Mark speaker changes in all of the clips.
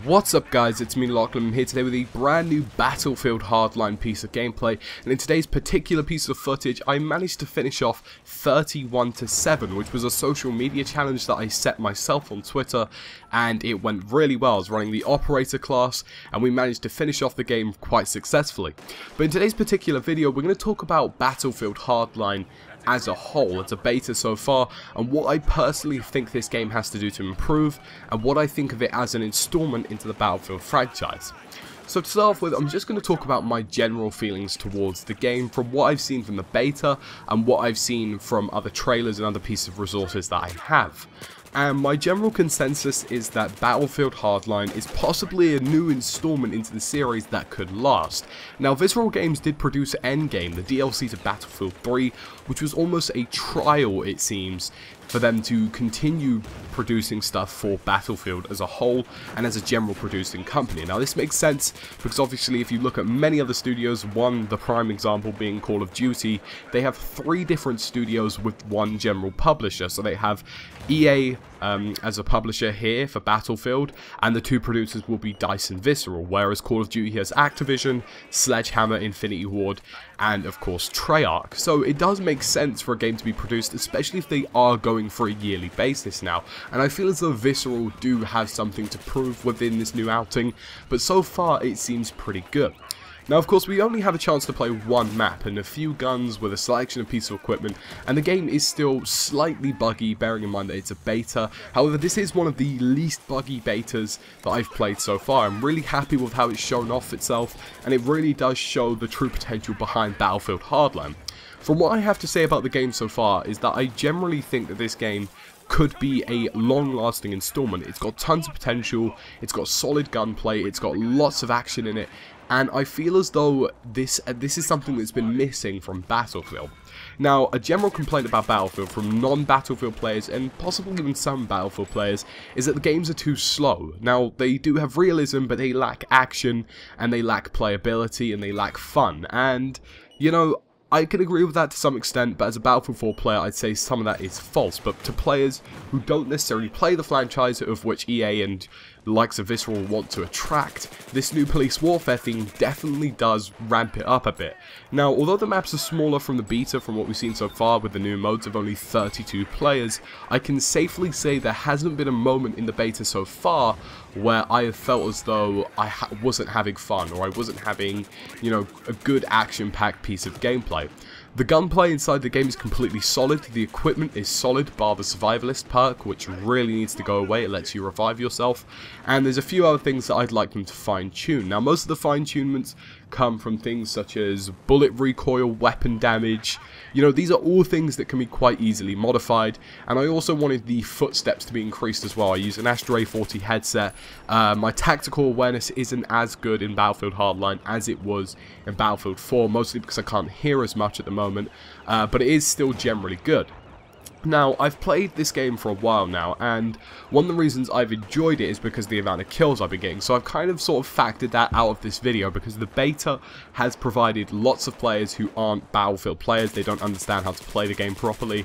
Speaker 1: What's up guys, it's me Lachlan here today with a brand new Battlefield Hardline piece of gameplay, and in today's particular piece of footage I managed to finish off 31-7, which was a social media challenge that I set myself on Twitter, and it went really well. I was running the operator class and we managed to finish off the game quite successfully. But in today's particular video we're going to talk about Battlefield Hardline as a whole. It's a beta so far, and what I personally think this game has to do to improve, and what I think of it as an installment into the Battlefield franchise. So to start off with, I'm just going to talk about my general feelings towards the game from what I've seen from the beta, and what I've seen from other trailers and other pieces of resources that I have. And my general consensus is that Battlefield Hardline is possibly a new installment into the series that could last. Now, Visceral Games did produce Endgame, the DLC to Battlefield 3, which was almost a trial, it seems, for them to continue producing stuff for Battlefield as a whole and as a general producing company. Now this makes sense because obviously if you look at many other studios, the prime example being Call of Duty, they have 3 different studios with one general publisher. So they have EA as a publisher here for Battlefield, and the 2 producers will be DICE and Visceral, whereas Call of Duty has Activision, Sledgehammer, Infinity Ward, and of course Treyarch. So it does make sense for a game to be produced, especially if they are going for a yearly basis now, and I feel as though Visceral do have something to prove within this new outing, but so far it seems pretty good. Now of course we only have a chance to play one map and a few guns with a selection of pieces of equipment, and the game is still slightly buggy, bearing in mind that it's a beta. However, this is one of the least buggy betas that I've played so far. I'm really happy with how it's shown off itself, and it really does show the true potential behind Battlefield Hardline. From what I have to say about the game so far is that I generally think that this game could be a long-lasting installment. It's got tons of potential, it's got solid gunplay, it's got lots of action in it, and I feel as though this is something that's been missing from Battlefield. Now, a general complaint about Battlefield from non-Battlefield players, and possibly even some Battlefield players, is that the games are too slow. Now, they do have realism, but they lack action, and they lack playability, and they lack fun, and, you know, I can agree with that to some extent, but as a Battlefield 4 player, I'd say some of that is false. But to players who don't necessarily play the franchise, of which EA and the likes of Visceral want to attract, this new police warfare theme definitely does ramp it up a bit. Now, although the maps are smaller from the beta, from what we've seen so far with the new modes of only 32 players, I can safely say there hasn't been a moment in the beta so far where I have felt as though I wasn't having fun, or I wasn't having, you know, a good action-packed piece of gameplay. The gunplay inside the game is completely solid, the equipment is solid, bar the survivalist perk, which really needs to go away. It lets you revive yourself, and there's a few other things that I'd like them to fine-tune. Now, most of the fine-tunements come from things such as bullet recoil, weapon damage. You know, these are all things that can be quite easily modified, and I also wanted the footsteps to be increased as well. I use an Astra A40 headset. My tactical awareness isn't as good in Battlefield Hardline as it was in Battlefield 4, mostly because I can't hear as much at the moment, but it is still generally good. Now, I've played this game for a while now, and one of the reasons I've enjoyed it is because of the amount of kills I've been getting, so I've kind of sort of factored that out of this video, because the beta has provided lots of players who aren't Battlefield players. They don't understand how to play the game properly,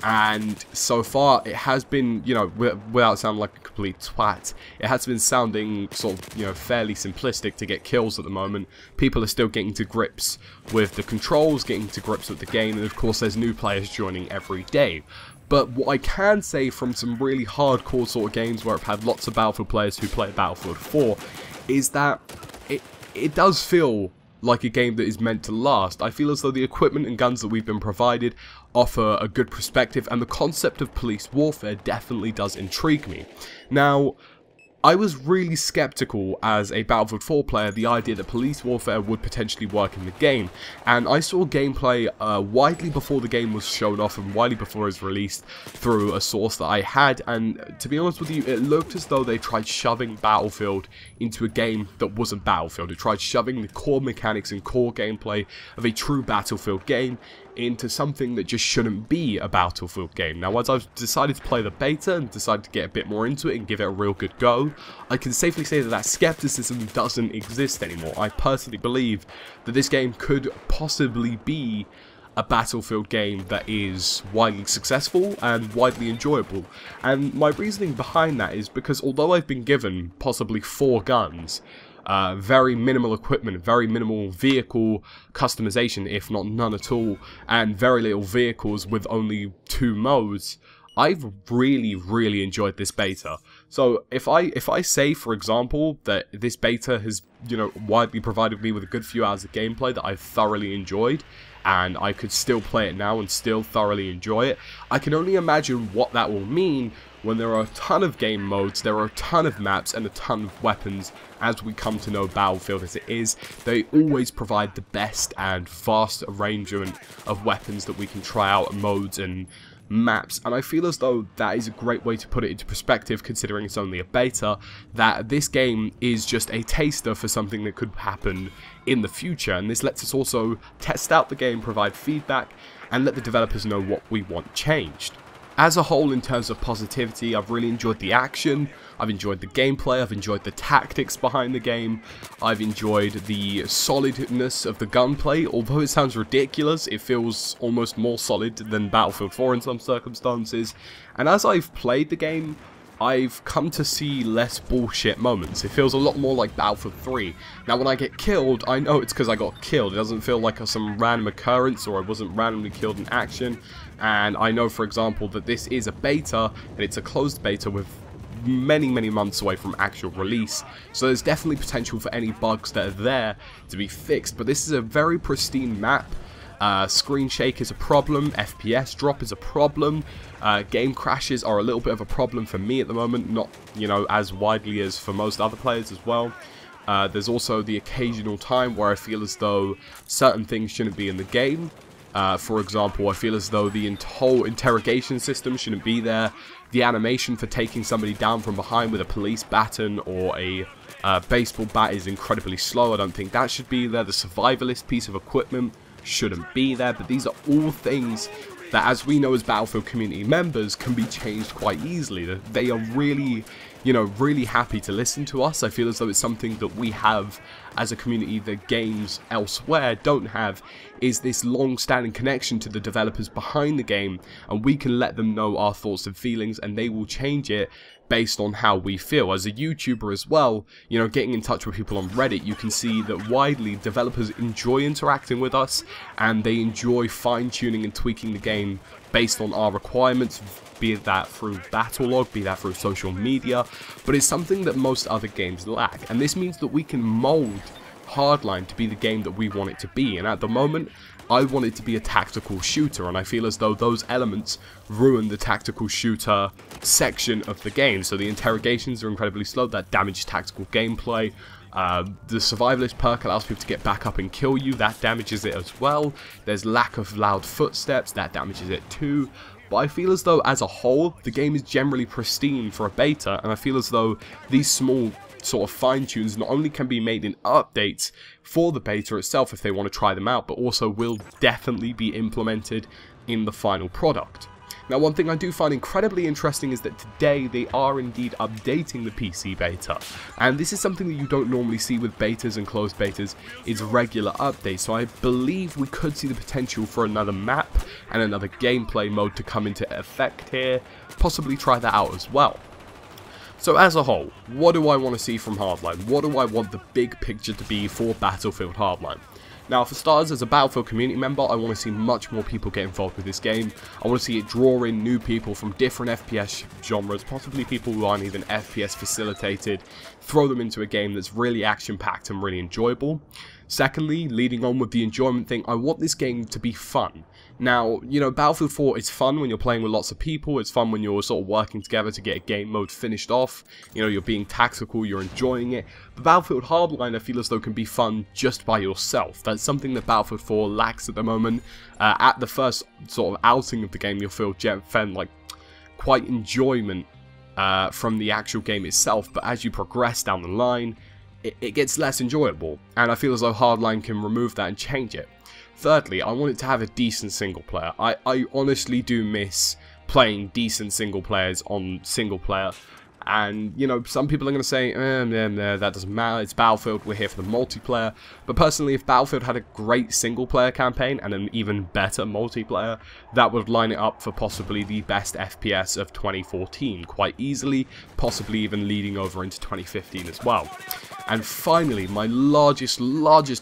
Speaker 1: and so far it has been, you know, without sounding like a complete twat, it has been sounding sort of, you know, fairly simplistic to get kills at the moment. People are still getting to grips with the controls, getting to grips with the game, and of course there's new players joining every day. But what I can say from some really hardcore sort of games where I've had lots of Battlefield players who play Battlefield 4 is that it does feel like a game that is meant to last. I feel as though the equipment and guns that we've been provided offer a good perspective, and the concept of police warfare definitely does intrigue me. Now, I was really skeptical as a Battlefield 4 player, the idea that police warfare would potentially work in the game, and I saw gameplay widely before the game was shown off and widely before it was released through a source that I had, and to be honest with you, it looked as though they tried shoving Battlefield into a game that wasn't Battlefield. It tried shoving the core mechanics and core gameplay of a true Battlefield game into something that just shouldn't be a Battlefield game. Now, as I've decided to play the beta and decided to get a bit more into it and give it a real good go, I can safely say that that skepticism doesn't exist anymore. I personally believe that this game could possibly be a Battlefield game that is widely successful and widely enjoyable. And my reasoning behind that is because although I've been given possibly 4 guns, very minimal equipment, very minimal vehicle customization, if not none at all, and very little vehicles with only 2 modes, I've really enjoyed this beta. So if I say, for example, that this beta has, you know, widely provided me with a good few hours of gameplay that I've thoroughly enjoyed, and I could still play it now and still thoroughly enjoy it, I can only imagine what that will mean when there are a ton of game modes, there are a ton of maps, and a ton of weapons. As we come to know Battlefield as it is, they always provide the best and vast arrangement of weapons that we can try out, modes and maps, and I feel as though that is a great way to put it into perspective, considering it's only a beta, that this game is just a taster for something that could happen in the future, and this lets us also test out the game, provide feedback, and let the developers know what we want changed. As a whole, in terms of positivity, I've really enjoyed the action, I've enjoyed the gameplay, I've enjoyed the tactics behind the game, I've enjoyed the solidness of the gunplay. Although it sounds ridiculous, it feels almost more solid than Battlefield 4 in some circumstances, and as I've played the game, I've come to see less bullshit moments. It feels a lot more like Battlefield 3. Now when I get killed, I know it's because I got killed. It doesn't feel like some random occurrence or I wasn't randomly killed in action. And I know, for example, that this is a beta, and it's a closed beta with many months away from actual release. So there's definitely potential for any bugs that are there to be fixed. But this is a very pristine map. Screen shake is a problem, FPS drop is a problem, game crashes are a little bit of a problem for me at the moment, not, you know, as widely as for most other players as well. There's also the occasional time where I feel as though certain things shouldn't be in the game. For example, I feel as though the whole interrogation system shouldn't be there. The animation for taking somebody down from behind with a police baton or a baseball bat is incredibly slow. I don't think that should be there. The survivalist piece of equipment shouldn't be there, but these are all things that, as we know as Battlefield community members, can be changed quite easily. They are really, you know, really happy to listen to us. I feel as though it's something that we have as a community that games elsewhere don't have, is this long-standing connection to the developers behind the game, and we can let them know our thoughts and feelings, and they will change it based on how we feel. As a YouTuber as well, you know, getting in touch with people on Reddit, you can see that widely developers enjoy interacting with us, and they enjoy fine-tuning and tweaking the game based on our requirements, be that through Battlelog, be that through social media, but it's something that most other games lack, and this means that we can mold Hardline to be the game that we want it to be. And at the moment, I want it to be a tactical shooter, and I feel as though those elements ruin the tactical shooter section of the game. So the interrogations are incredibly slow, that damages tactical gameplay. The survivalist perk allows people to get back up and kill you, that damages it as well. There's lack of loud footsteps, that damages it too. But I feel as though as a whole, the game is generally pristine for a beta, and I feel as though these small sort of fine-tunes not only can be made in updates for the beta itself if they want to try them out, but also will definitely be implemented in the final product. Now, one thing I do find incredibly interesting is that today they are indeed updating the PC beta, and this is something that you don't normally see with betas and closed betas, is regular updates. So I believe we could see the potential for another map and another gameplay mode to come into effect here, possibly try that out as well. So as a whole, what do I want to see from Hardline? What do I want the big picture to be for Battlefield Hardline? Now, for starters, as a Battlefield community member, I want to see much more people get involved with this game. I want to see it draw in new people from different FPS genres, possibly people who aren't even FPS facilitated, throw them into a game that's really action-packed and really enjoyable. Secondly, leading on with the enjoyment thing, I want this game to be fun. Now, you know, Battlefield 4 is fun when you're playing with lots of people, it's fun when you're sort of working together to get a game mode finished off, you know, you're being tactical, you're enjoying it. But Battlefield Hardline, I feel as though, can be fun just by yourself. That's something that Battlefield 4 lacks at the moment. At the first sort of outing of the game, you'll feel like quite enjoyment from the actual game itself, but as you progress down the line, it gets less enjoyable, and I feel as though Hardline can remove that and change it. Thirdly, I want it to have a decent single player. I honestly do miss playing decent single players on single player, And, you know, some people are going to say, that doesn't matter, it's Battlefield, we're here for the multiplayer. But personally, if Battlefield had a great single-player campaign and an even better multiplayer, that would line it up for possibly the best FPS of 2014 quite easily, possibly even leading over into 2015 as well. And finally, my largest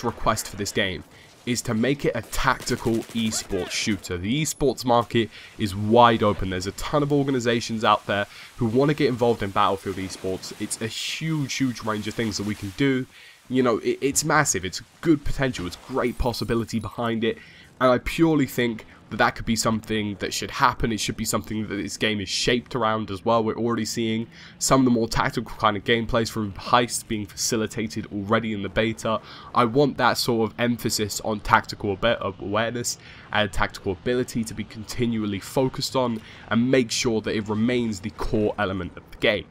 Speaker 1: request for this game is to make it a tactical esports shooter. The esports market is wide open. There's a ton of organizations out there who want to get involved in Battlefield esports. It's a huge range of things that we can do. You know, it's massive. It's good potential. It's great possibility behind it. And I purely think that that could be something that should happen. It should be something that this game is shaped around as well. We're already seeing some of the more tactical kind of gameplays through heists being facilitated already in the beta. I want that sort of emphasis on tactical awareness and tactical ability to be continually focused on and make sure that it remains the core element of the game.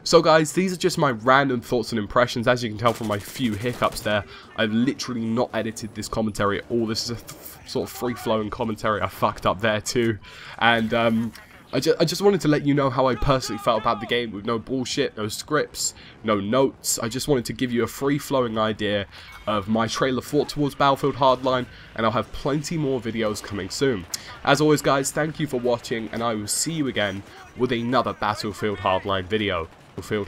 Speaker 1: So guys, these are just my random thoughts and impressions. As you can tell from my few hiccups there, I've literally not edited this commentary at all. This is a sort of free-flowing commentary. I fucked up there too. And I just wanted to let you know how I personally felt about the game with no bullshit, no scripts, no notes. I just wanted to give you a free-flowing idea of my trailer thought towards Battlefield Hardline, and I'll have plenty more videos coming soon. As always guys, thank you for watching, and I will see you again with another Battlefield Hardline video. Battlefield